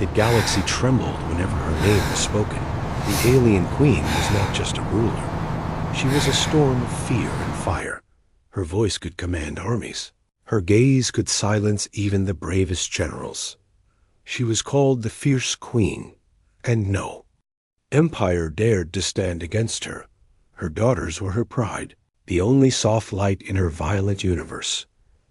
The galaxy trembled whenever her name was spoken. The alien queen was not just a ruler. She was a storm of fear and fire. Her voice could command armies. Her gaze could silence even the bravest generals. She was called the Fierce Queen, and no empire dared to stand against her. Her daughters were her pride, the only soft light in her violent universe.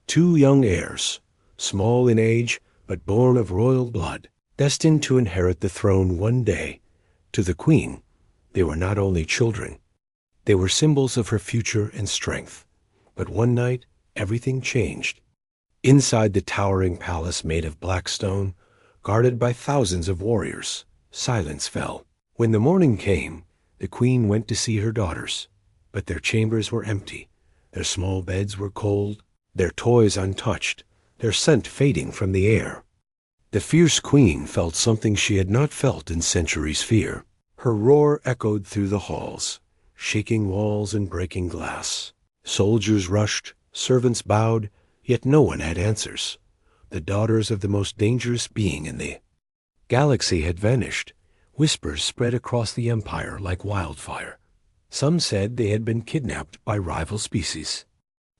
2 young heirs, small in age but born of royal blood, destined to inherit the throne one day. To the queen, they were not only children, they were symbols of her future and strength. But one night, everything changed. Inside the towering palace made of black stone, guarded by thousands of warriors, silence fell. When the morning came, the queen went to see her daughters, but their chambers were empty. Their small beds were cold, their toys untouched, their scent fading from the air. The fierce queen felt something she had not felt in centuries. Fear. Her roar echoed through the halls, shaking walls and breaking glass. Soldiers rushed, servants bowed, yet no one had answers. The daughters of the most dangerous being in the galaxy had vanished. Whispers spread across the empire like wildfire. Some said they had been kidnapped by rival species.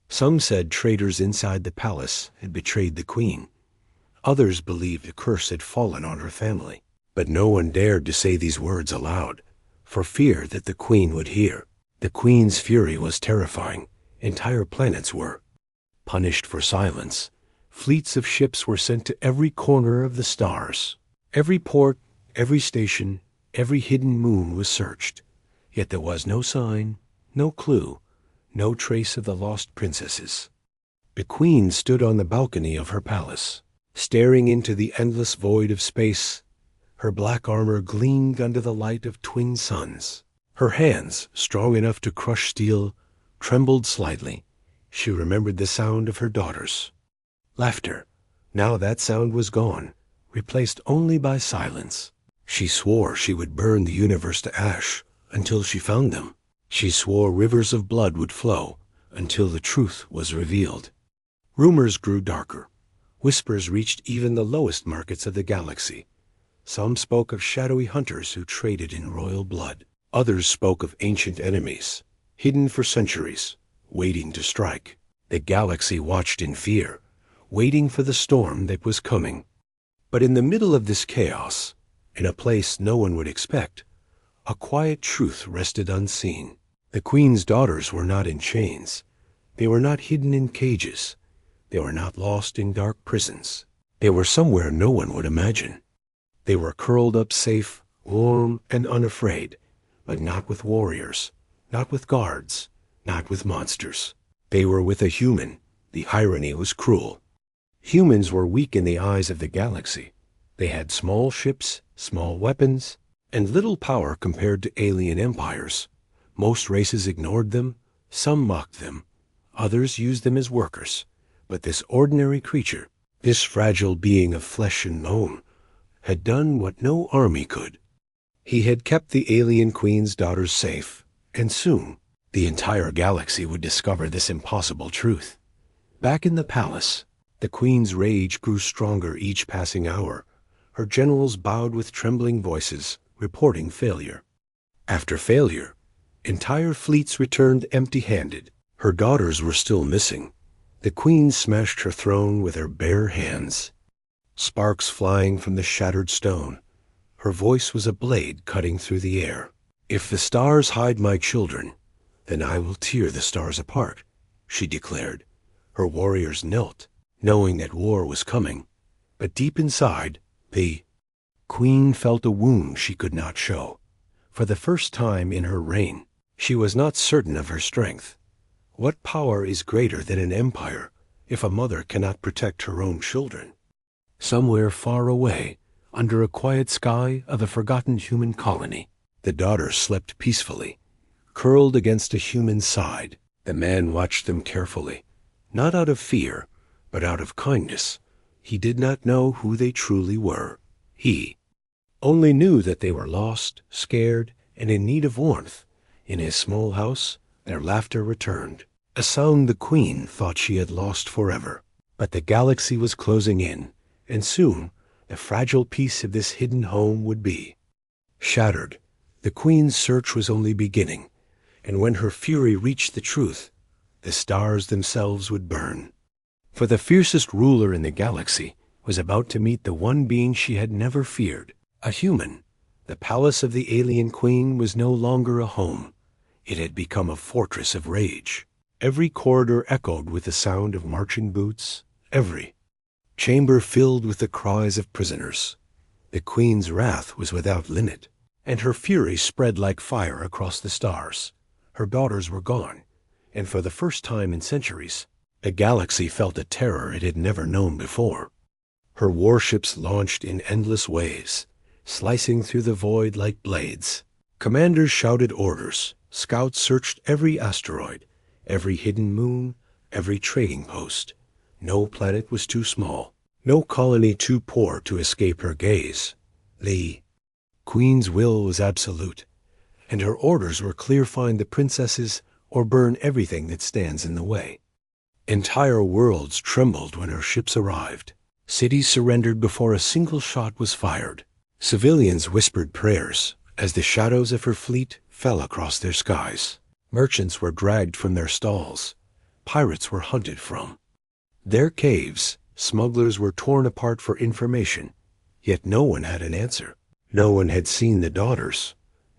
Some said traitors inside the palace had betrayed the queen. Others believed a curse had fallen on her family. But no one dared to say these words aloud, for fear that the queen would hear. The queen's fury was terrifying. Entire planets were punished for silence. Fleets of ships were sent to every corner of the stars. Every port, every station, every hidden moon was searched. Yet there was no sign, no clue, no trace of the lost princesses. The queen stood on the balcony of her palace, staring into the endless void of space. Her black armor gleamed under the light of twin suns. Her hands, strong enough to crush steel, trembled slightly. She remembered the sound of her daughters' laughter. Now that sound was gone, replaced only by silence. She swore she would burn the universe to ash until she found them. She swore rivers of blood would flow until the truth was revealed. Rumors grew darker. Whispers reached even the lowest markets of the galaxy. Some spoke of shadowy hunters who traded in royal blood. Others spoke of ancient enemies, hidden for centuries, waiting to strike. The galaxy watched in fear, waiting for the storm that was coming. But in the middle of this chaos, in a place no one would expect, a quiet truth rested unseen. The queen's daughters were not in chains. They were not hidden in cages. They were not lost in dark prisons. They were somewhere no one would imagine. They were curled up safe, warm, and unafraid, but not with warriors, not with guards, not with monsters. They were with a human. The irony was cruel. Humans were weak in the eyes of the galaxy. They had small ships, small weapons, and little power compared to alien empires. Most races ignored them, some mocked them, others used them as workers. But this ordinary creature, this fragile being of flesh and bone, had done what no army could. He had kept the alien queen's daughters safe, and soon the entire galaxy would discover this impossible truth. Back in the palace, the queen's rage grew stronger each passing hour. Her generals bowed with trembling voices, reporting failure. After failure, entire fleets returned empty-handed. Her daughters were still missing. The queen smashed her throne with her bare hands, sparks flying from the shattered stone. Her voice was a blade cutting through the air. "If the stars hide my children, then I will tear the stars apart," she declared. Her warriors knelt, knowing that war was coming. But deep inside, the queen felt a wound she could not show. For the first time in her reign, she was not certain of her strength. What power is greater than an empire if a mother cannot protect her own children? Somewhere far away, under a quiet sky of a forgotten human colony, the daughters slept peacefully, curled against a human side. The man watched them carefully, not out of fear, but out of kindness. He did not know who they truly were. He only knew that they were lost, scared, and in need of warmth. In his small house, their laughter returned, a sound the queen thought she had lost forever. But the galaxy was closing in, and soon the fragile peace of this hidden home would be. Shattered, the queen's search was only beginning, and when her fury reached the truth, the stars themselves would burn. For the fiercest ruler in the galaxy was about to meet the one being she had never feared, a human. The palace of the alien queen was no longer a home. It had become a fortress of rage. Every corridor echoed with the sound of marching boots, every chamber filled with the cries of prisoners. The queen's wrath was without limit, and her fury spread like fire across the stars. Her daughters were gone, and for the first time in centuries, the galaxy felt a terror it had never known before. Her warships launched in endless waves, slicing through the void like blades. Commanders shouted orders. Scouts searched every asteroid, every hidden moon, every trading post. No planet was too small, no colony too poor to escape her gaze. The queen's will was absolute, and her orders were clear: find the princesses or burn everything that stands in the way. Entire worlds trembled when her ships arrived. Cities surrendered before a single shot was fired. Civilians whispered prayers as the shadows of her fleet fell across their skies. Merchants were dragged from their stalls. Pirates were hunted from their caves. Smugglers were torn apart for information. Yet no one had an answer. No one had seen the daughters.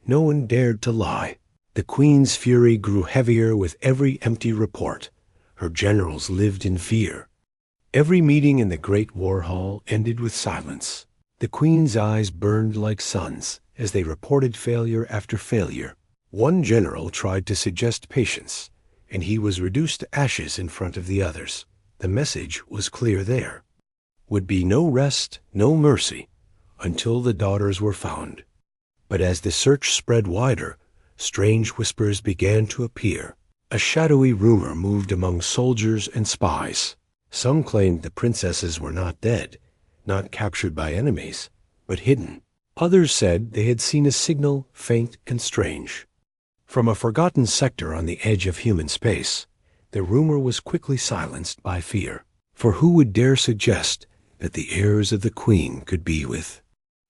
No one dared to lie. The queen's fury grew heavier with every empty report. Her generals lived in fear. Every meeting in the great war hall ended with silence. The queen's eyes burned like suns as they reported failure after failure. One general tried to suggest patience, and he was reduced to ashes in front of the others. The message was clear: there would be no rest, no mercy, until the daughters were found. But as the search spread wider, strange whispers began to appear. A shadowy rumor moved among soldiers and spies. Some claimed the princesses were not dead, not captured by enemies, but hidden. Others said they had seen a signal, faint and strange. From a forgotten sector on the edge of human space, the rumor was quickly silenced by fear. For who would dare suggest that the heirs of the queen could be with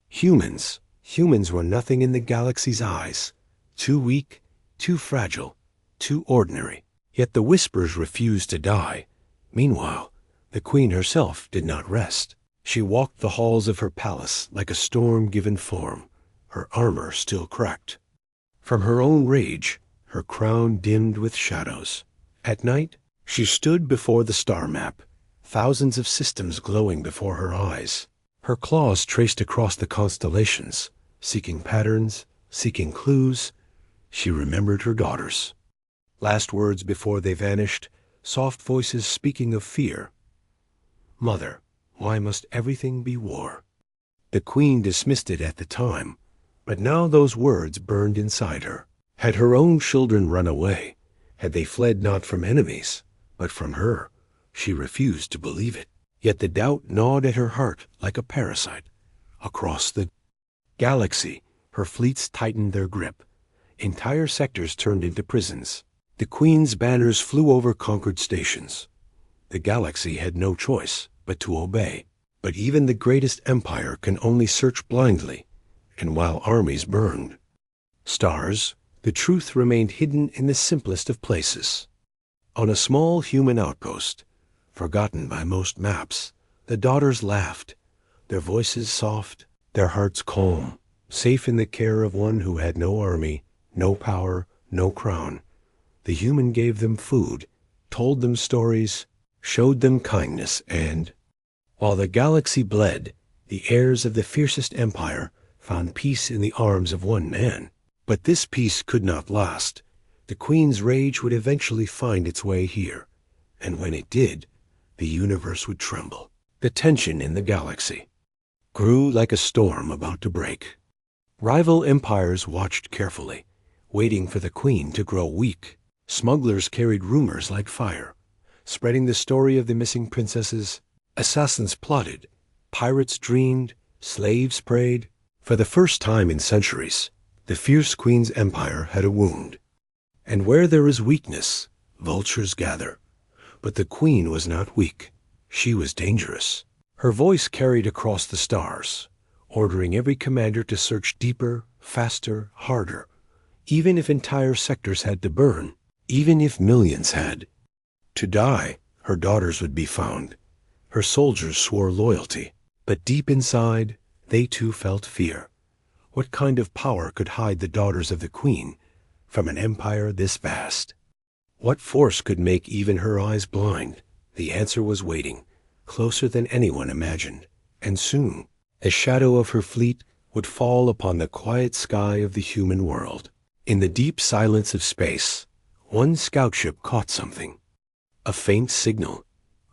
humans? Humans were nothing in the galaxy's eyes, too weak, too fragile, too ordinary. Yet the whispers refused to die. Meanwhile, the queen herself did not rest. She walked the halls of her palace like a storm given form, her armor still cracked. From her own rage, her crown dimmed with shadows. At night, she stood before the star map, thousands of systems glowing before her eyes. Her claws traced across the constellations, seeking patterns, seeking clues. She remembered her daughters. Last words before they vanished, soft voices speaking of fear. Mother, why must everything be war? The queen dismissed it at the time, but now those words burned inside her. Had her own children run away? Had they fled not from enemies, but from her? She refused to believe it. Yet the doubt gnawed at her heart like a parasite. Across the galaxy, her fleets tightened their grip. Entire sectors turned into prisons. The queen's banners flew over conquered stations. The galaxy had no choice but to obey. But even the greatest empire can only search blindly, and while armies burned stars, the truth remained hidden in the simplest of places. On a small human outpost, forgotten by most maps, the daughters laughed, their voices soft, their hearts calm, safe in the care of one who had no army, no power, no crown. The human gave them food, told them stories, showed them kindness, and while the galaxy bled, the heirs of the fiercest empire found peace in the arms of one man. But this peace could not last. The queen's rage would eventually find its way here, and when it did, the universe would tremble. The tension in the galaxy grew like a storm about to break. Rival empires watched carefully, waiting for the queen to grow weak. Smugglers carried rumors like fire, spreading the story of the missing princesses. Assassins plotted, pirates dreamed, slaves prayed. For the first time in centuries, the fierce queen's empire had a wound. And where there is weakness, vultures gather. But the queen was not weak. She was dangerous. Her voice carried across the stars, ordering every commander to search deeper, faster, harder, even if entire sectors had to burn, even if millions had to die. Her daughters would be found. Her soldiers swore loyalty, but deep inside, they too felt fear. What kind of power could hide the daughters of the queen from an empire this vast? What force could make even her eyes blind? The answer was waiting, closer than anyone imagined, and soon the shadow of her fleet would fall upon the quiet sky of the human world. In the deep silence of space, one scout ship caught something. A faint signal,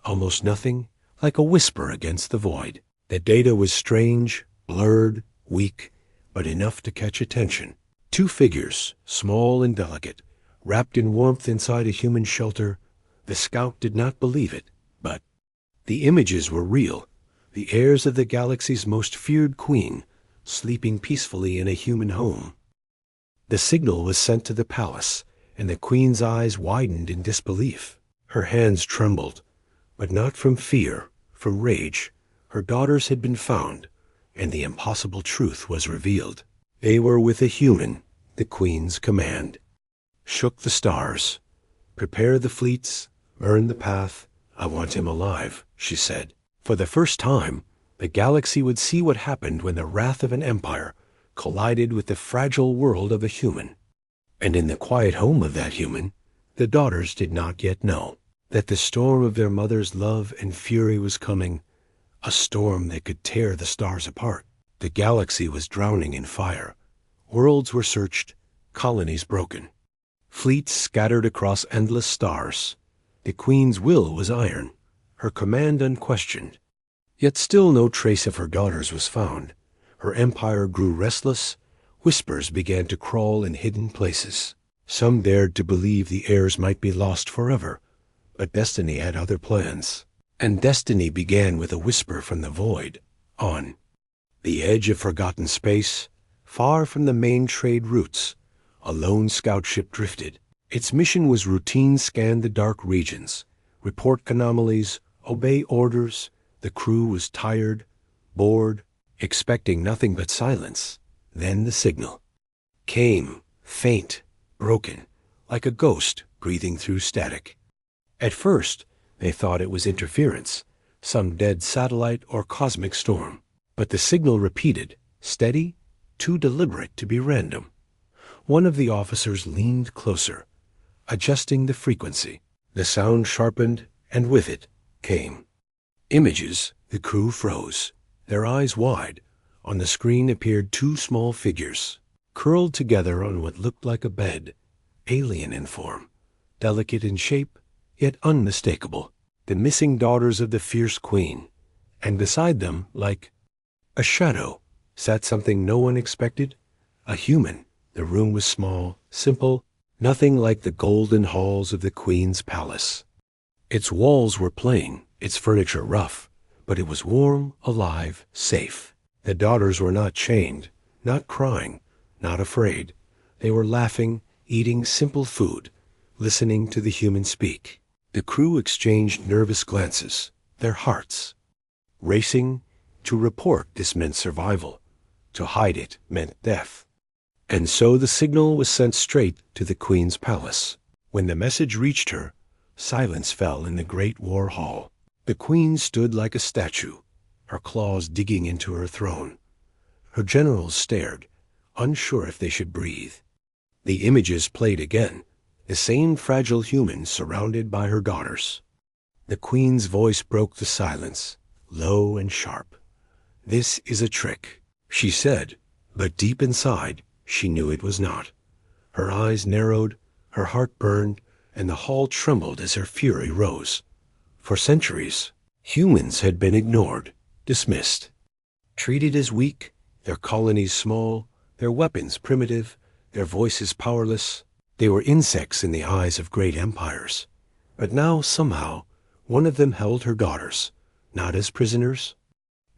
almost nothing, like a whisper against the void. The data was strange, blurred, weak, but enough to catch attention. Two figures, small and delicate, wrapped in warmth inside a human shelter. The scout did not believe it, but the images were real. The heirs of the galaxy's most feared queen, sleeping peacefully in a human home. The signal was sent to the palace, and the queen's eyes widened in disbelief. Her hands trembled, but not from fear, from rage. Her daughters had been found, and the impossible truth was revealed. They were with a human. The queen's command shook the stars. "Prepare the fleets, burn the path. I want him alive," she said. For the first time, the galaxy would see what happened when the wrath of an empire collided with the fragile world of a human. And in the quiet home of that human, the daughters did not yet know that the storm of their mother's love and fury was coming, a storm that could tear the stars apart. The galaxy was drowning in fire. Worlds were searched, colonies broken, fleets scattered across endless stars. The queen's will was iron, her command unquestioned. Yet still no trace of her daughters was found. Her empire grew restless. Whispers began to crawl in hidden places. Some dared to believe the heirs might be lost forever, but destiny had other plans. And destiny began with a whisper from the void. On the edge of forgotten space, far from the main trade routes, a lone scout ship drifted. Its mission was routine: scan the dark regions, report anomalies, obey orders. The crew was tired, bored, expecting nothing but silence. Then the signal came, faint, broken, like a ghost breathing through static. At first, they thought it was interference, some dead satellite or cosmic storm. But the signal repeated, steady, too deliberate to be random. One of the officers leaned closer, adjusting the frequency. The sound sharpened, and with it came images. The crew froze, their eyes wide. On the screen appeared two small figures, curled together on what looked like a bed, alien in form, delicate in shape, yet unmistakable. The missing daughters of the fierce queen. And beside them, like a shadow, sat something no one expected, a human. The room was small, simple, nothing like the golden halls of the queen's palace. Its walls were plain, its furniture rough, but it was warm, alive, safe. The daughters were not chained, not crying, not afraid. They were laughing, eating simple food, listening to the human speak. The crew exchanged nervous glances, their hearts racing. To report this meant survival. To hide it meant death. And so the signal was sent straight to the queen's palace. When the message reached her, silence fell in the great war hall. The queen stood like a statue, her claws digging into her throne. Her generals stared, unsure if they should breathe. The images played again, the same fragile human surrounded by her daughters. The queen's voice broke the silence, low and sharp. "This is a trick," she said, but deep inside, she knew it was not. Her eyes narrowed, her heart burned, and the hall trembled as her fury rose. For centuries, humans had been ignored, dismissed, treated as weak, their colonies small, their weapons primitive, their voices powerless. They were insects in the eyes of great empires. But now, somehow, one of them held her daughters, not as prisoners,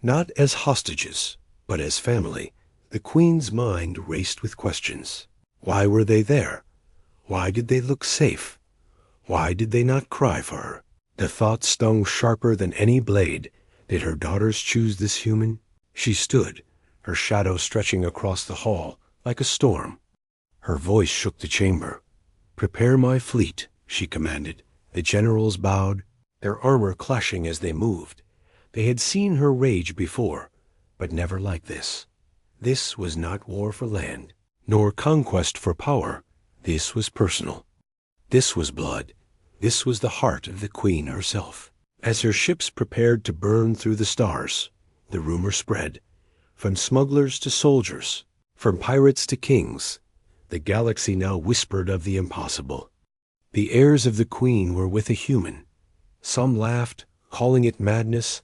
not as hostages, but as family. The queen's mind raced with questions. Why were they there? Why did they look safe? Why did they not cry for her? The thought stung sharper than any blade. Did her daughters choose this human? She stood, her shadow stretching across the hall like a storm. Her voice shook the chamber. "Prepare my fleet," she commanded. The generals bowed, their armor clashing as they moved. They had seen her rage before, but never like this. This was not war for land, nor conquest for power. This was personal. This was blood. This was the heart of the queen herself. As her ships prepared to burn through the stars, the rumor spread. From smugglers to soldiers, from pirates to kings, the galaxy now whispered of the impossible. The heirs of the queen were with a human. Some laughed, calling it madness.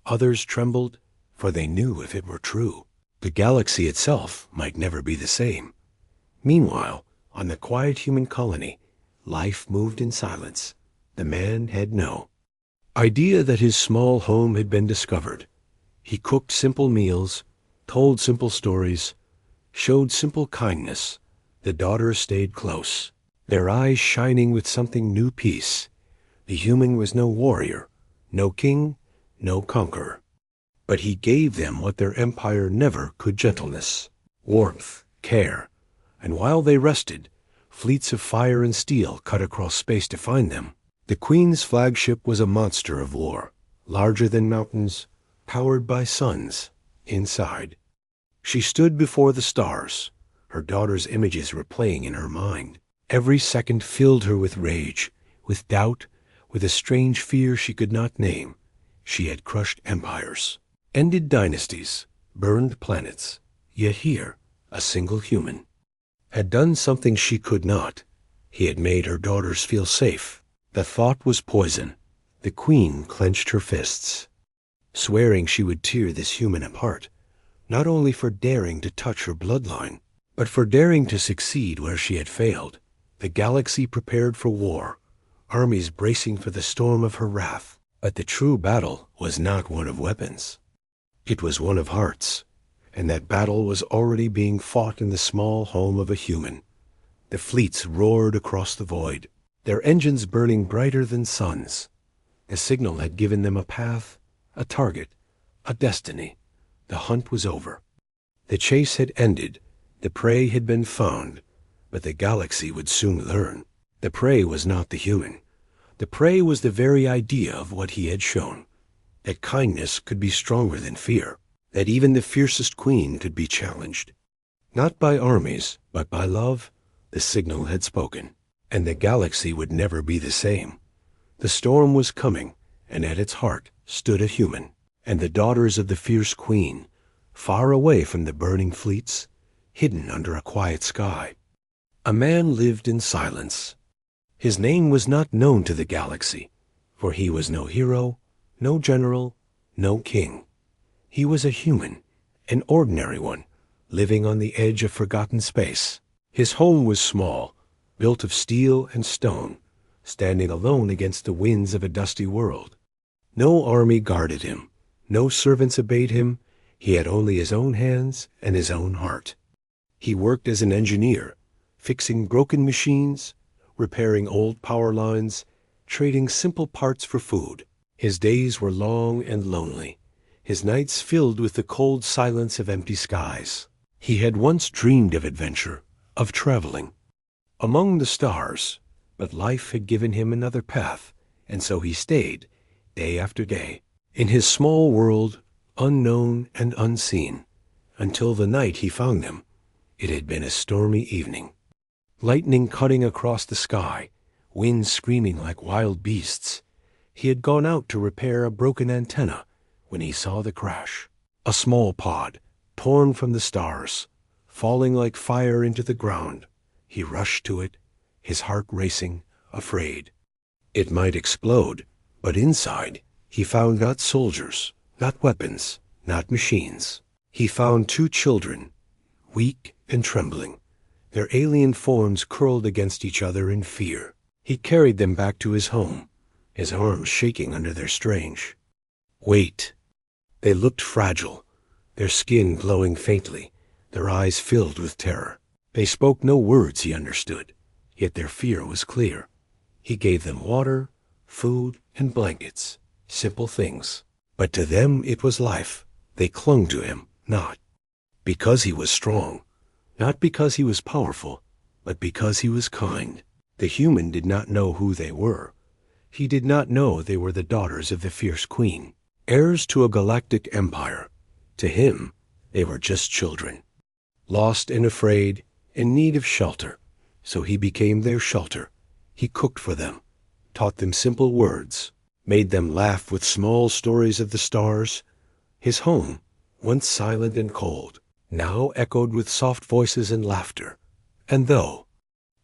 Others trembled, for they knew if it were true, the galaxy itself might never be the same. Meanwhile, on the quiet human colony, life moved in silence. The man had no idea that his small home had been discovered. He cooked simple meals, told simple stories, showed simple kindness. The daughters stayed close, their eyes shining with something new peace. The human was no warrior, no king, no conqueror. But he gave them what their empire never could: gentleness, warmth, care. And while they rested, fleets of fire and steel cut across space to find them. The queen's flagship was a monster of war, larger than mountains, powered by suns inside. She stood before the stars. Her daughters' images were playing in her mind. Every second filled her with rage, with doubt, with a strange fear she could not name. She had crushed empires, ended dynasties, burned planets. Yet here, a single human had done something she could not. He had made her daughters feel safe. The thought was poison. The queen clenched her fists, swearing she would tear this human apart, not only for daring to touch her bloodline, but for daring to succeed where she had failed. The galaxy prepared for war, armies bracing for the storm of her wrath. But the true battle was not one of weapons. It was one of hearts, and that battle was already being fought in the small home of a human. The fleets roared across the void, their engines burning brighter than suns. The signal had given them a path, a target, a destiny. The hunt was over. The chase had ended. The prey had been found, but the galaxy would soon learn. The prey was not the human. The prey was the very idea of what he had shown, that kindness could be stronger than fear, that even the fiercest queen could be challenged. Not by armies, but by love. The signal had spoken, and the galaxy would never be the same. The storm was coming, and at its heart stood a human, and the daughters of the fierce queen, far away from the burning fleets, hidden under a quiet sky. A man lived in silence. His name was not known to the galaxy, for he was no hero, no general, no king. He was a human, an ordinary one, living on the edge of forgotten space. His home was small, built of steel and stone, standing alone against the winds of a dusty world. No army guarded him, no servants obeyed him. He had only his own hands and his own heart. He worked as an engineer, fixing broken machines, repairing old power lines, trading simple parts for food. His days were long and lonely, his nights filled with the cold silence of empty skies. He had once dreamed of adventure, of traveling among the stars, but life had given him another path, and so he stayed, day after day, in his small world, unknown and unseen, until the night he found them. It had been a stormy evening. Lightning cutting across the sky, winds screaming like wild beasts. He had gone out to repair a broken antenna when he saw the crash. A small pod, torn from the stars, falling like fire into the ground. He rushed to it, his heart racing, afraid. It might explode, but inside he found not soldiers, not weapons, not machines. He found two children, weak and trembling, their alien forms curled against each other in fear. He carried them back to his home, his arms shaking under their strange weight. They looked fragile, their skin glowing faintly, their eyes filled with terror. They spoke no words he understood, yet their fear was clear. He gave them water, food, and blankets, simple things. But to them it was life. They clung to him, not because he was strong, not because he was powerful, but because he was kind. The human did not know who they were. He did not know they were the daughters of the fierce queen, heirs to a galactic empire. To him, they were just children, lost and afraid, in need of shelter. So he became their shelter. He cooked for them, taught them simple words, made them laugh with small stories of the stars. His home, once silent and cold, now echoed with soft voices and laughter. And though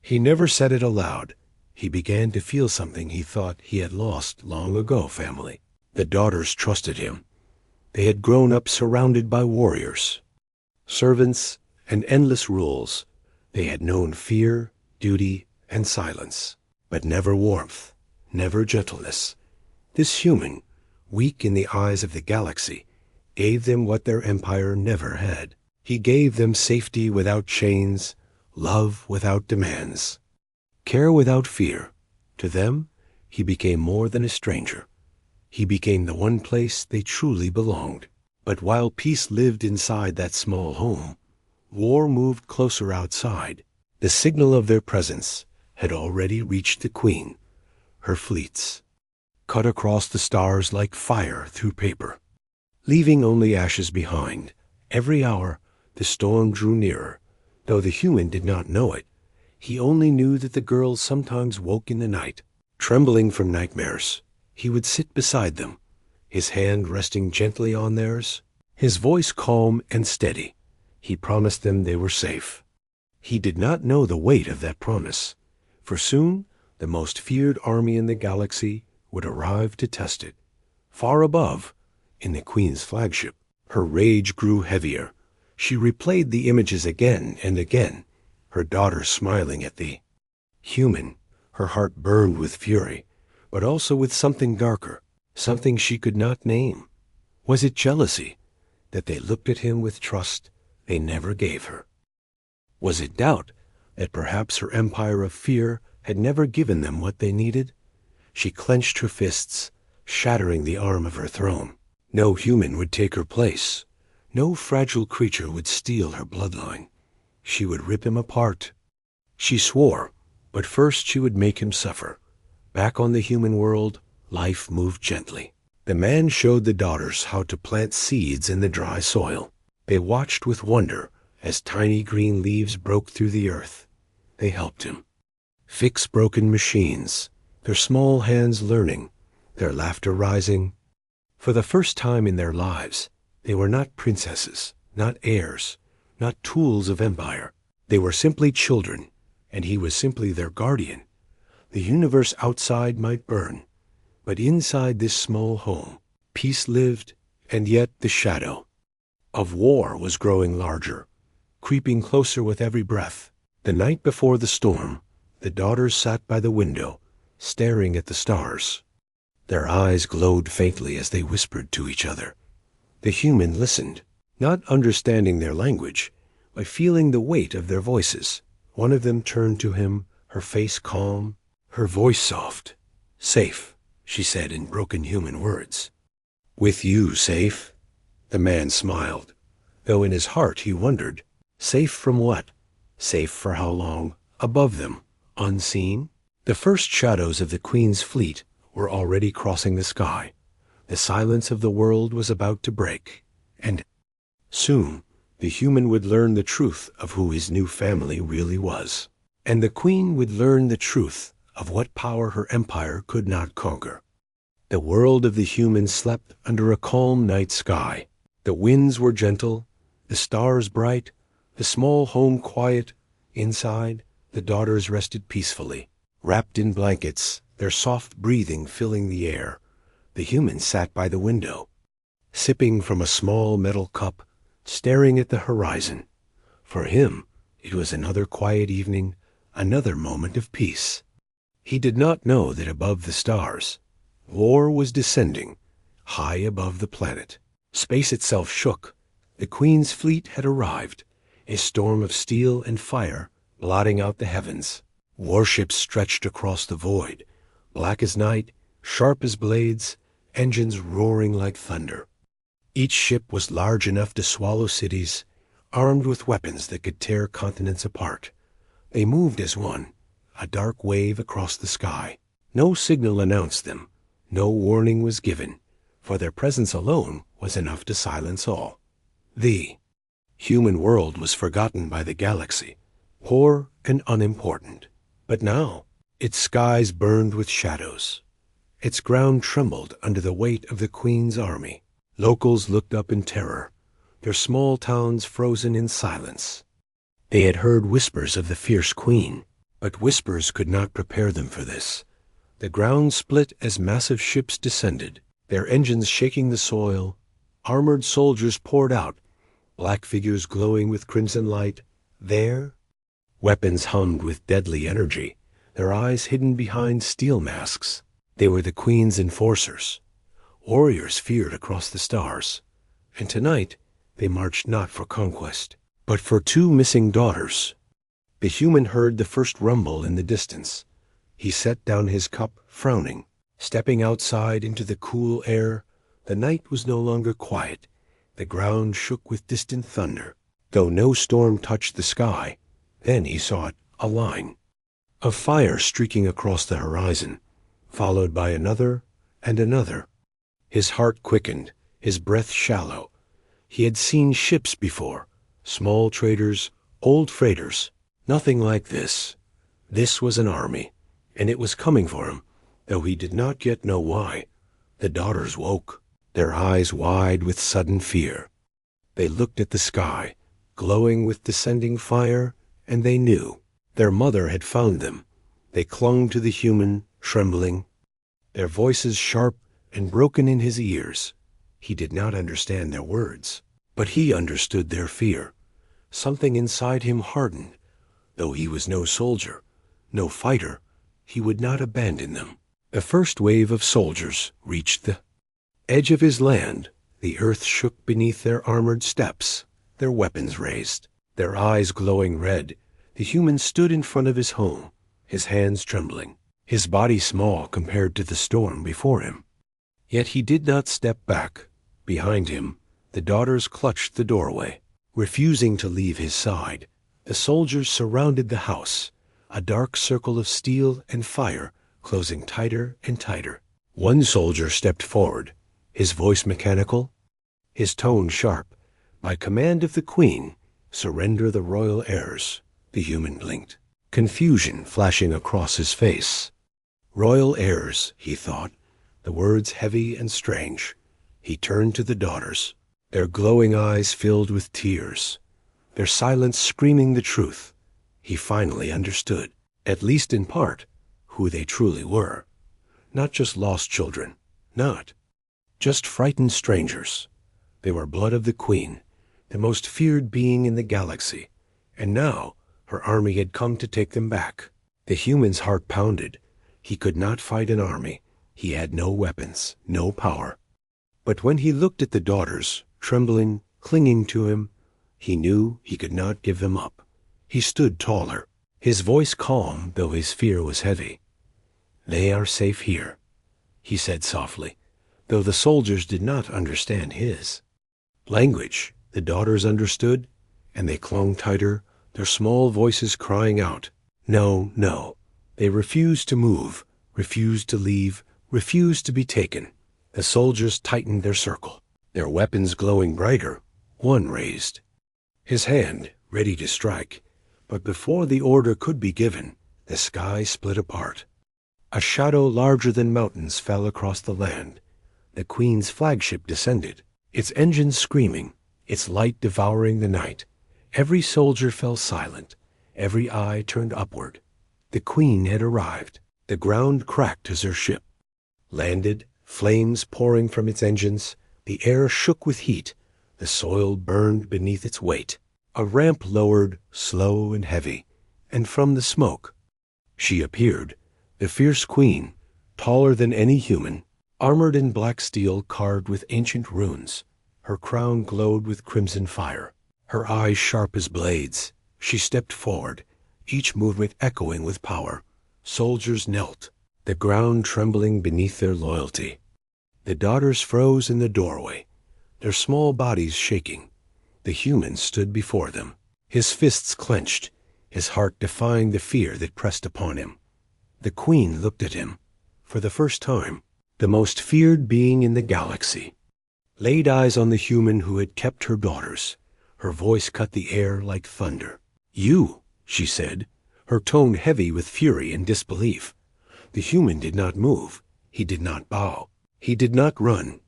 he never said it aloud, he began to feel something he thought he had lost long ago. Family. The daughters trusted him. They had grown up surrounded by warriors, servants, and endless rules. They had known fear, duty, and silence, but never warmth, never gentleness. This human, weak in the eyes of the galaxy, gave them what their empire never had. He gave them safety without chains, love without demands, care without fear. To them, he became more than a stranger. He became the one place they truly belonged. But while peace lived inside that small home, war moved closer outside. The signal of their presence had already reached the queen. Her fleets cut across the stars like fire through paper, leaving only ashes behind. Every hour, the storm drew nearer. Though the human did not know it, he only knew that the girls sometimes woke in the night, trembling from nightmares. He would sit beside them, his hand resting gently on theirs, his voice calm and steady. He promised them they were safe. He did not know the weight of that promise, for soon the most feared army in the galaxy would arrive to test it. Far above, in the queen's flagship, her rage grew heavier. She replayed the images again and again, her daughter smiling at the human. Her heart burned with fury, but also with something darker, something she could not name. Was it jealousy, that they looked at him with trust they never gave her? Was it doubt, that perhaps her empire of fear had never given them what they needed? She clenched her fists, shattering the arm of her throne. No human would take her place. No fragile creature would steal her bloodline. She would rip him apart. She swore, but first she would make him suffer. Back on the human world, life moved gently. The man showed the daughters how to plant seeds in the dry soil. They watched with wonder as tiny green leaves broke through the earth. They helped him fix broken machines, their small hands learning, their laughter rising. For the first time in their lives, they were not princesses, not heirs, not tools of empire. They were simply children, and he was simply their guardian. The universe outside might burn, but inside this small home, peace lived, and yet the shadow of war was growing larger, creeping closer with every breath. The night before the storm, the daughters sat by the window, staring at the stars. Their eyes glowed faintly as they whispered to each other. The human listened, not understanding their language, but feeling the weight of their voices. One of them turned to him, her face calm, her voice soft. "Safe," she said in broken human words. "With you, safe." The man smiled, though in his heart he wondered, safe from what? Safe for how long? Above them, unseen, the first shadows of the queen's fleet were already crossing the sky. The silence of the world was about to break, and soon the human would learn the truth of who his new family really was. And the queen would learn the truth of what power her empire could not conquer. The world of the human slept under a calm night sky. The winds were gentle, the stars bright, the small home quiet. Inside, the daughters rested peacefully, wrapped in blankets, their soft breathing filling the air. The human sat by the window, sipping from a small metal cup, staring at the horizon. For him, it was another quiet evening, another moment of peace. He did not know that above the stars, war was descending, high above the planet. Space itself shook. The queen's fleet had arrived, a storm of steel and fire blotting out the heavens. Warships stretched across the void, black as night, sharp as blades, engines roaring like thunder. Each ship was large enough to swallow cities, armed with weapons that could tear continents apart. They moved as one, a dark wave across the sky. No signal announced them, no warning was given, for their presence alone was enough to silence all. The human world was forgotten by the galaxy, poor and unimportant. But now, its skies burned with shadows. Its ground trembled under the weight of the Queen's army. Locals looked up in terror, their small towns frozen in silence. They had heard whispers of the fierce Queen, but whispers could not prepare them for this. The ground split as massive ships descended, their engines shaking the soil. Armored soldiers poured out, black figures glowing with crimson light. There, weapons hummed with deadly energy, their eyes hidden behind steel masks. They were the Queen's enforcers, warriors feared across the stars. And tonight, they marched not for conquest, but for two missing daughters. The human heard the first rumble in the distance. He set down his cup, frowning. Stepping outside into the cool air, the night was no longer quiet. The ground shook with distant thunder, though no storm touched the sky. Then he saw it, a line of fire streaking across the horizon, followed by another and another. His heart quickened, his breath shallow. He had seen ships before, small traders, old freighters. Nothing like this. This was an army, and it was coming for him, though he did not yet know why. The daughters woke, their eyes wide with sudden fear. They looked at the sky, glowing with descending fire, and they knew their mother had found them. They clung to the human, trembling, their voices sharp and broken in his ears. He did not understand their words, but he understood their fear. Something inside him hardened. Though he was no soldier, no fighter, he would not abandon them. The first wave of soldiers reached the edge of his land. The earth shook beneath their armored steps, their weapons raised, their eyes glowing red. The human stood in front of his home, his hands trembling, his body small compared to the storm before him. Yet he did not step back. Behind him, the daughters clutched the doorway, refusing to leave his side. The soldiers surrounded the house, a dark circle of steel and fire closing tighter and tighter. One soldier stepped forward, his voice mechanical, his tone sharp. By command of the Queen, surrender the royal heirs. The human blinked, confusion flashing across his face. Royal heirs, he thought, the words heavy and strange. He turned to the daughters, their glowing eyes filled with tears, their silence screaming the truth. He finally understood, at least in part, who they truly were. Not just lost children, not just frightened strangers. They were blood of the Queen, the most feared being in the galaxy, and now her army had come to take them back. The human's heart pounded. He could not fight an army. He had no weapons, no power. But when he looked at the daughters, trembling, clinging to him, he knew he could not give them up. He stood taller, his voice calm, though his fear was heavy. "They are safe here," he said softly, though the soldiers did not understand his language. The daughters understood, and they clung tighter, their small voices crying out. No, no. They refused to move, refused to leave, refused to be taken. The soldiers tightened their circle, their weapons glowing brighter. One raised his hand, ready to strike, but before the order could be given, the sky split apart. A shadow larger than mountains fell across the land. The Queen's flagship descended, its engines screaming, its light devouring the night. Every soldier fell silent, every eye turned upward. The Queen had arrived. The ground cracked as her ship landed, flames pouring from its engines. The air shook with heat. The soil burned beneath its weight. A ramp lowered, slow and heavy, and from the smoke she appeared, the fierce Queen, taller than any human, armored in black steel carved with ancient runes. Her crown glowed with crimson fire, her eyes sharp as blades. She stepped forward, each movement echoing with power. Soldiers knelt, the ground trembling beneath their loyalty. The daughters froze in the doorway, their small bodies shaking. The human stood before them, his fists clenched, his heart defying the fear that pressed upon him. The queen looked at him, for the first time, the most feared being in the galaxy, laid eyes on the human who had kept her daughters. Her voice cut the air like thunder. "You," she said, her tone heavy with fury and disbelief. The human did not move. He did not bow. He did not run.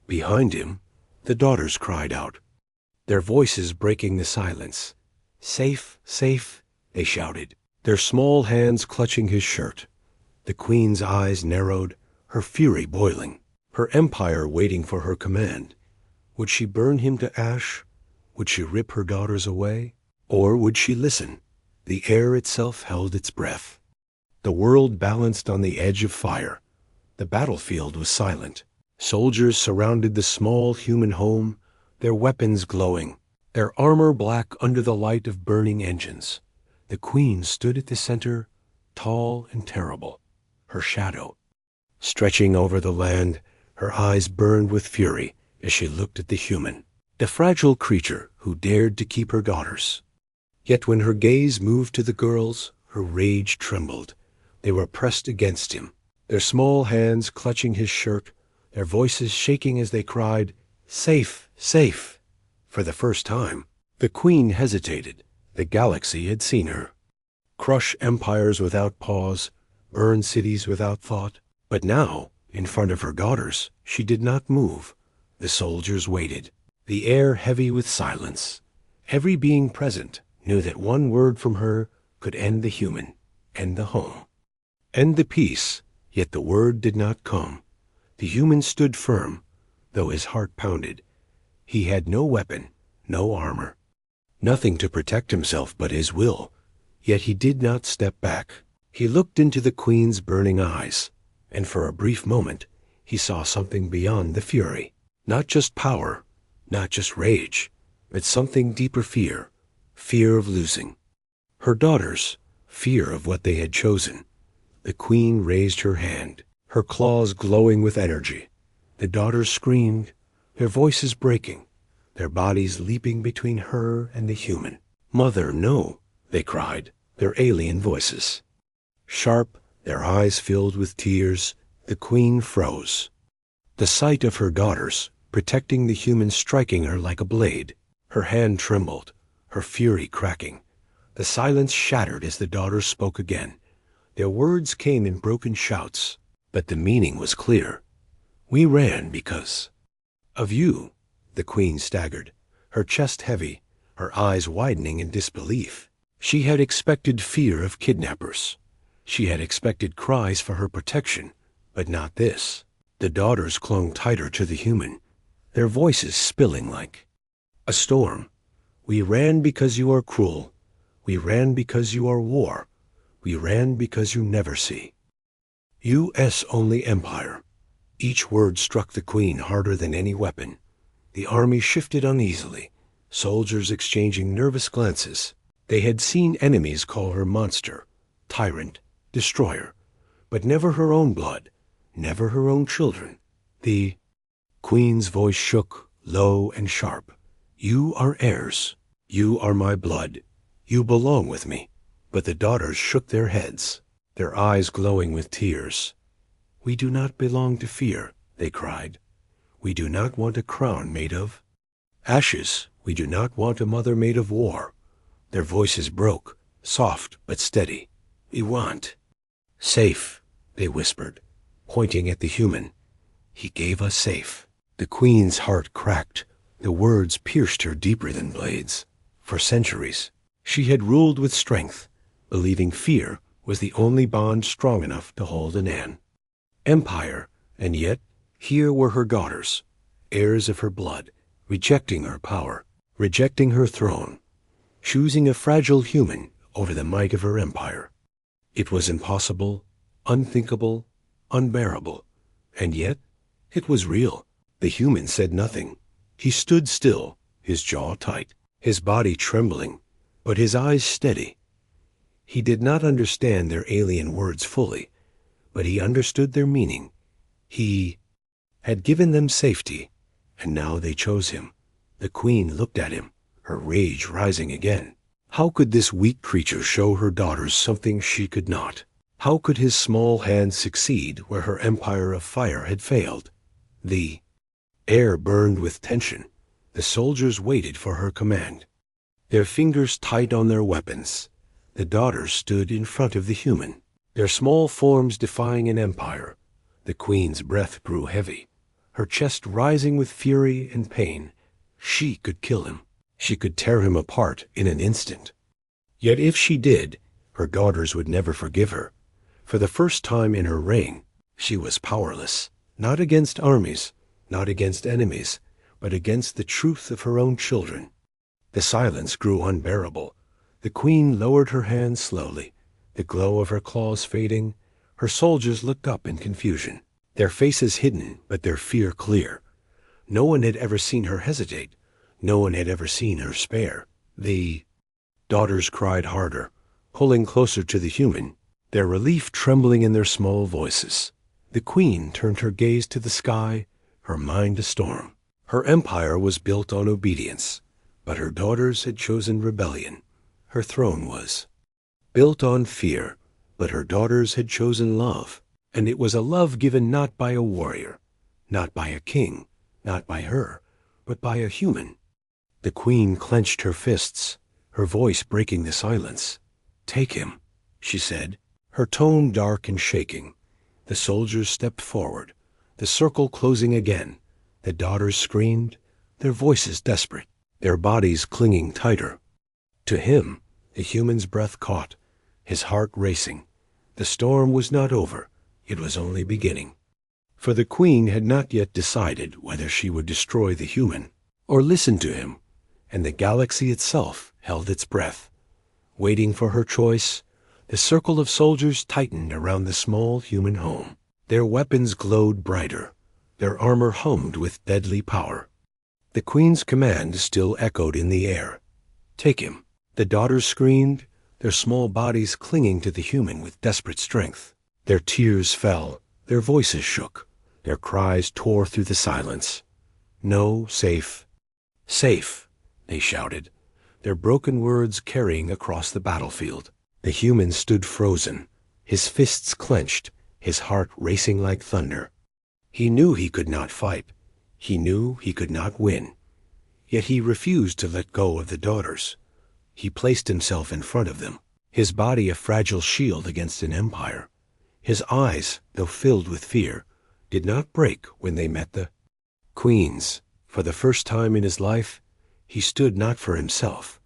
Behind him, the daughters cried out, their voices breaking the silence. "Safe, safe," they shouted, their small hands clutching his shirt. The queen's eyes narrowed, her fury boiling, her empire waiting for her command. Would she burn him to ash? Would she rip her daughters away? Or would she listen? The air itself held its breath. The world balanced on the edge of fire. The battlefield was silent. Soldiers surrounded the small human home, their weapons glowing, their armor black under the light of burning engines. The queen stood at the center, tall and terrible, her shadow stretching over the land. Her eyes burned with fury as she looked at the human, the fragile creature who dared to keep her daughters. Yet when her gaze moved to the girls, her rage trembled. They were pressed against him, their small hands clutching his shirt, their voices shaking as they cried, "Safe, safe." For the first time, the queen hesitated. The galaxy had seen her crush empires without pause, burn cities without thought. But now, in front of her daughters, she did not move. The soldiers waited, the air heavy with silence. Every being present knew that one word from her could end the human, end the home, end the peace. Yet the word did not come. The human stood firm, though his heart pounded. He had no weapon, no armor, nothing to protect himself but his will. Yet he did not step back. He looked into the queen's burning eyes, and for a brief moment he saw something beyond the fury. Not just power, not just rage, but something deeper: fear, fear of losing. Her daughters, fear of what they had chosen. The queen raised her hand, her claws glowing with energy. The daughters screamed, their voices breaking, their bodies leaping between her and the human. "Mother, no," they cried, their alien voices sharp, their eyes filled with tears. The queen froze. The sight of her daughters, protecting the human, striking her like a blade. Her hand trembled, her fury cracking. The silence shattered as the daughters spoke again. Their words came in broken shouts, but the meaning was clear. "We ran because of you." The queen staggered, her chest heavy, her eyes widening in disbelief. She had expected fear of kidnappers. She had expected cries for her protection, but not this. The daughters clung tighter to the human, their voices spilling like a storm. "We ran because you are cruel. We ran because you are war. We ran because you never see. U.S. only empire." Each word struck the queen harder than any weapon. The army shifted uneasily, soldiers exchanging nervous glances. They had seen enemies call her monster, tyrant, destroyer, but never her own blood, never her own children. The queen's voice shook, low and sharp. "You are heirs. You are my blood. You belong with me." But the daughters shook their heads, their eyes glowing with tears. "We do not belong to fear," they cried. "We do not want a crown made of ashes. We do not want a mother made of war." Their voices broke, soft but steady. "We want safe," they whispered, pointing at the human. "He gave us safe." The queen's heart cracked. The words pierced her deeper than blades. For centuries, she had ruled with strength, believing fear was the only bond strong enough to hold an empire. And yet, here were her daughters, heirs of her blood, rejecting her power, rejecting her throne, choosing a fragile human over the might of her empire. It was impossible, unthinkable, unbearable, and yet it was real. The human said nothing. He stood still, his jaw tight, his body trembling, but his eyes steady. He did not understand their alien words fully, but he understood their meaning. He had given them safety, and now they chose him. The queen looked at him, her rage rising again. How could this weak creature show her daughters something she could not? How could his small hand succeed where her empire of fire had failed? The air burned with tension. The soldiers waited for her command. Their fingers tight on their weapons, the daughters stood in front of the human, their small forms defying an empire. The queen's breath grew heavy, her chest rising with fury and pain. She could kill him. She could tear him apart in an instant. Yet if she did, her daughters would never forgive her. For the first time in her reign, she was powerless, not against armies, not against enemies, but against the truth of her own children. The silence grew unbearable. The queen lowered her hands slowly, the glow of her claws fading. Her soldiers looked up in confusion, their faces hidden but their fear clear. No one had ever seen her hesitate. No one had ever seen her spare. The daughters cried harder, pulling closer to the human, their relief trembling in their small voices. The queen turned her gaze to the sky, her mind a storm. Her empire was built on obedience, but her daughters had chosen rebellion. Her throne was built on fear, but her daughters had chosen love. And it was a love given not by a warrior, not by a king, not by her, but by a human. The queen clenched her fists, her voice breaking the silence. "Take him," she said, her tone dark and shaking. The soldiers stepped forward, the circle closing again. The daughters screamed, their voices desperate, their bodies clinging tighter. To him, the human's breath caught, his heart racing. The storm was not over, it was only beginning. For the queen had not yet decided whether she would destroy the human or listen to him, and the galaxy itself held its breath. Waiting for her choice, the circle of soldiers tightened around the small human home. Their weapons glowed brighter, their armor hummed with deadly power. The queen's command still echoed in the air. "Take him." The daughters screamed, their small bodies clinging to the human with desperate strength. Their tears fell, their voices shook, their cries tore through the silence. "No, safe, safe," they shouted, their broken words carrying across the battlefield. The human stood frozen, his fists clenched, his heart racing like thunder. He knew he could not fight. He knew he could not win. Yet he refused to let go of the daughters. He placed himself in front of them, his body a fragile shield against an empire. His eyes, though filled with fear, did not break when they met the queen's. For the first time in his life, he stood not for himself,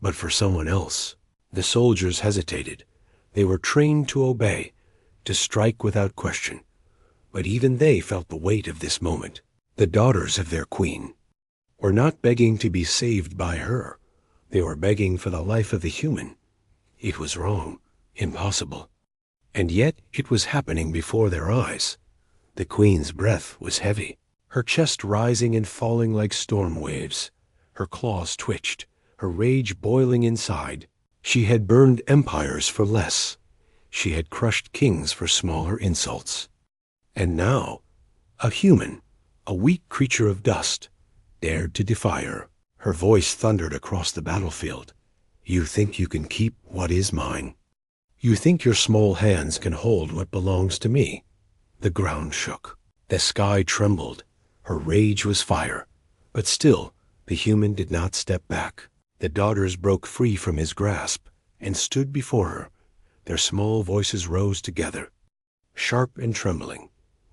but for someone else. The soldiers hesitated. They were trained to obey, to strike without question. But even they felt the weight of this moment. The daughters of their queen were not begging to be saved by her. They were begging for the life of the human. It was wrong, impossible. And yet it was happening before their eyes. The queen's breath was heavy, her chest rising and falling like storm waves. Her claws twitched, her rage boiling inside. She had burned empires for less. She had crushed kings for smaller insults. And now, a human, a weak creature of dust, dared to defy her. Her voice thundered across the battlefield. "You think you can keep what is mine? You think your small hands can hold what belongs to me?" The ground shook. The sky trembled. Her rage was fire. But still, the human did not step back. The daughters broke free from his grasp and stood before her. Their small voices rose together, sharp and trembling.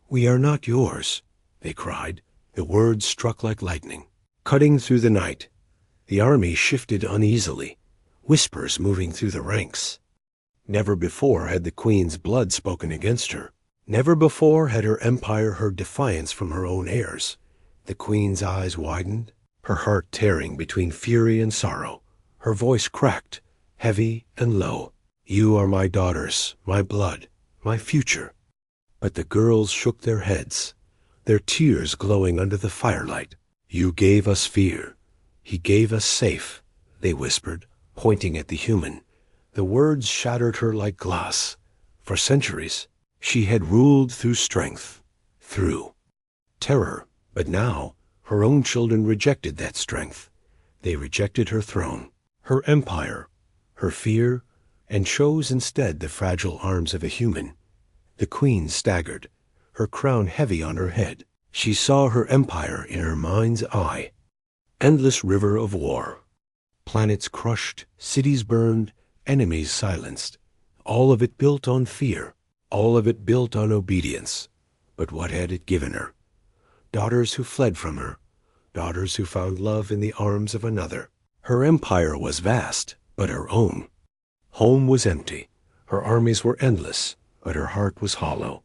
"We are not yours," they cried. The words struck like lightning, cutting through the night. The army shifted uneasily, whispers moving through the ranks. Never before had the queen's blood spoken against her. Never before had her empire heard defiance from her own heirs. The queen's eyes widened, her heart tearing between fury and sorrow. Her voice cracked, heavy and low. "You are my daughters, my blood, my future." But the girls shook their heads, their tears glowing under the firelight. "You gave us fear. He gave us safe," they whispered, pointing at the human. The words shattered her like glass. For centuries, she had ruled through strength, through terror, but now her own children rejected that strength. They rejected her throne, her empire, her fear, and chose instead the fragile arms of a human. The queen staggered, her crown heavy on her head. She saw her empire in her mind's eye. Endless river of war. Planets crushed, cities burned, enemies silenced. All of it built on fear, all of it built on obedience. But what had it given her? Daughters who fled from her, daughters who found love in the arms of another. Her empire was vast, but her own home was empty. Her armies were endless, but her heart was hollow.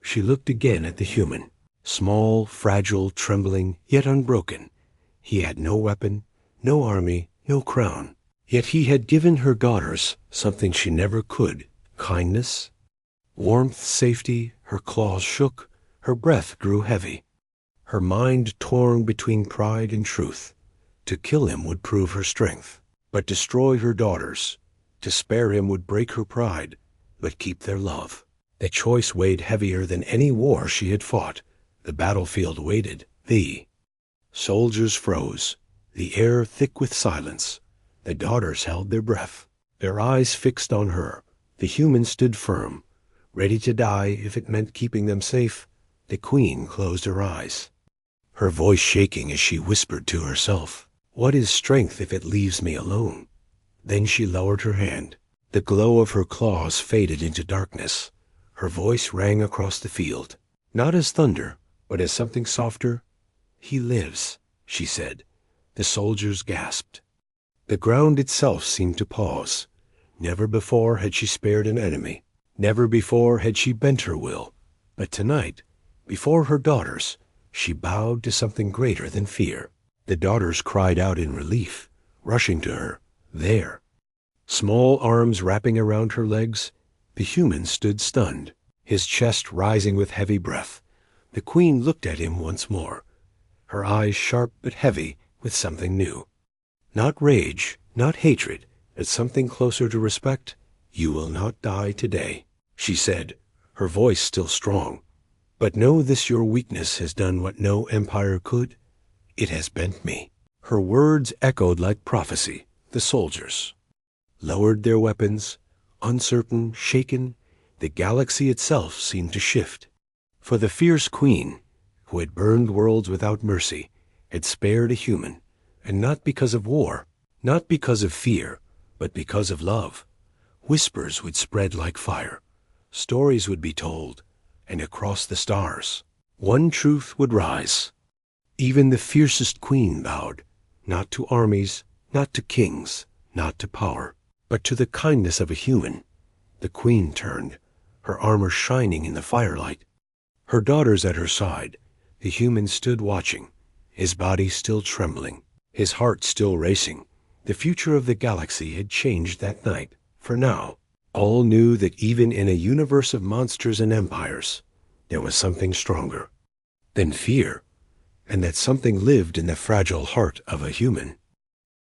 She looked again at the human, small, fragile, trembling, yet unbroken. He had no weapon, no army, no crown. Yet he had given her daughters something she never could: kindness, warmth, safety. Her claws shook, her breath grew heavy, her mind torn between pride and truth. To kill him would prove her strength, but destroy her daughters. To spare him would break her pride, but keep their love. The choice weighed heavier than any war she had fought. The battlefield waited. The soldiers froze, the air thick with silence. The daughters held their breath, their eyes fixed on her. The human stood firm, ready to die if it meant keeping them safe. The queen closed her eyes, her voice shaking as she whispered to herself, "What is strength if it leaves me alone?" Then she lowered her hand. The glow of her claws faded into darkness. Her voice rang across the field, not as thunder, but as something softer. "He lives," she said. The soldiers gasped. The ground itself seemed to pause. Never before had she spared an enemy. Never before had she bent her will. But tonight, before her daughters, she bowed to something greater than fear. The daughters cried out in relief, rushing to her. There, small arms wrapping around her legs, the human stood stunned, his chest rising with heavy breath. The queen looked at him once more, her eyes sharp but heavy with something new. Not rage, not hatred, but something closer to respect. "You will not die today," she said, her voice still strong. "But know this: your weakness has done what no empire could. It has bent me." Her words echoed like prophecy. The soldiers lowered their weapons, uncertain, shaken. The galaxy itself seemed to shift. For the fierce queen, who had burned worlds without mercy, had spared a human, and not because of war, not because of fear, but because of love. Whispers would spread like fire. Stories would be told, and across the stars, one truth would rise. Even the fiercest queen bowed, not to armies, not to kings, not to power, but to the kindness of a human. The queen turned, her armor shining in the firelight, her daughters at her side. The human stood watching, his body still trembling, his heart still racing. The future of the galaxy had changed that night. For now, all knew that even in a universe of monsters and empires, there was something stronger than fear, and that something lived in the fragile heart of a human.